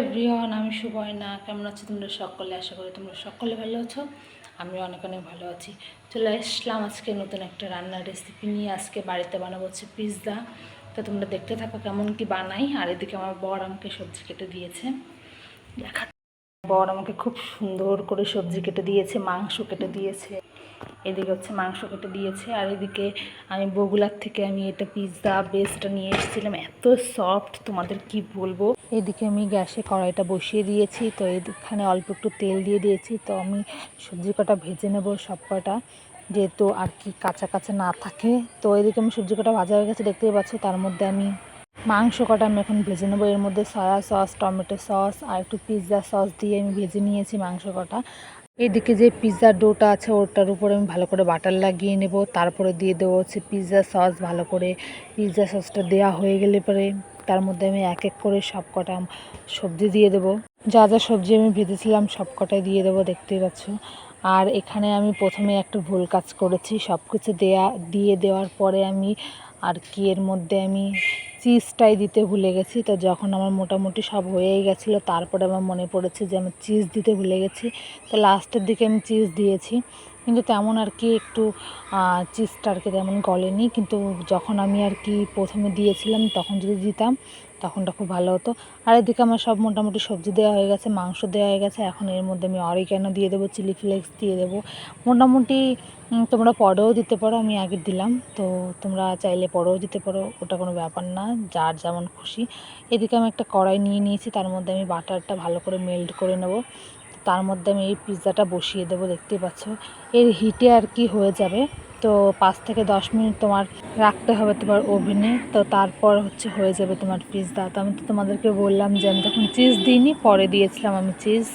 Everyone, আমি সুবর্ণা। কেমন আছো তোমরা সকলে? আশা করি তোমরা সকলে ভালো আছো। আমি অনেক অনেক ভালো আছি। চলে আসলাম আজকে নতুন একটা রান্নার রেসিপি নিয়ে। আজকে বাড়িতে বানাবো হচ্ছে পিৎজা। তো তোমরা দেখতে থাকো কেমন কি বানাই। আর এদিকে আমার বর আমাকে সবজি কেটে দিয়েছে। বর আমাকে খুব সুন্দর করে সবজি কেটে দিয়েছে, মাংস কেটে দিয়েছে। এদিকে হচ্ছে মাংস কেটে দিয়েছে। আর এদিকে আমি বগুড়ার থেকে এটা পিৎজা বেসটা নিয়ে এসেছিলাম। এত সফট, তোমাদের কি বলবো। এদিকে আমি গ্যাসে কড়াইটা বসিয়ে দিয়েছি। তো এখানে অল্প একটু তেল দিয়ে দিয়েছি। তো আমি সবজি কটা ভেজে নেব সব কটা, যেহেতু আর কি কাঁচা কাঁচা না থাকে। তো এদিকে আমি সবজি কটা ভাজা হয়ে গেছে, দেখতেই পাচ্ছ। তার মধ্যে আমি মাংস কটা আমি এখন ভেজে নেবো। এর মধ্যে সয়া সস, টমেটো সস আর একটু পিৎজা সস দিয়ে আমি ভেজে নিয়েছি মাংস কটা। এদিকে যে পিৎজার ডোটা আছে ওটার উপরে আমি ভালো করে বাটার লাগিয়ে নেব। তারপরে দিয়ে দেবো হচ্ছে পিৎজা সস। ভালো করে পিৎজা সসটা দেওয়া হয়ে গেলে পরে তার মধ্যে আমি এক এক করে সব কটা সবজি দিয়ে দেবো। যা যা সবজি আমি ভেজেছিলাম সব কটাই দিয়ে দেবো, দেখতেই পাচ্ছ। আর এখানে আমি প্রথমে একটা ভুল কাজ করেছি। সব কিছু দিয়ে দেওয়ার পরে আমি আর কি এর মধ্যে আমি চিজটাই দিতে ভুলে গেছি। তো যখন আমার মোটামুটি সব হয়েই গেছিলো, তারপরে আমার মনে পড়েছে যে আমি চিজ দিতে ভুলে গেছি। তো লাস্টের দিকে আমি চিজ দিয়েছি, কিন্তু তেমন আর কি একটু চিজটা আর কি তেমন গলেনি। কিন্তু যখন আমি আর কি প্রথমে দিয়েছিলাম তখন যদি দিতাম তখনটা খুব ভালো হতো। আর এদিকে আমার সব মোটামুটি সবজি দেওয়া হয়ে গেছে, মাংস দেওয়া হয়ে গেছে। এখন এর মধ্যে আমি অরিগ্যানো দিয়ে দেবো, চিলি ফ্লেক্স দিয়ে দেবো। মোটামুটি তোমরা পরেও দিতে পারো, আমি আগে দিলাম। তো তোমরা চাইলে পরেও দিতে পারো, ওটা কোনো ব্যাপার না, যার যেমন খুশি। এদিকে আমি একটা কড়াই নিয়ে নিয়েছি, তার মধ্যে আমি বাটারটা ভালো করে মেল্ট করে নেব। তার মধ্যে আমি এই পিৎজাটা বসিয়ে দেবো, দেখতেই পাচ্ছ। এর হিটে আর কি হয়ে যাবে। তো 5 থেকে 10 মিনিট তোমার রাখতে হবে তোমার ওভেনে। তো তারপর হচ্ছে হয়ে যাবে তোমার পিৎজা। তো আমি তো তোমাদেরকে বললাম যে আমি তখন চিজ দিইনি, পরে দিয়েছিলাম আমি চিজ।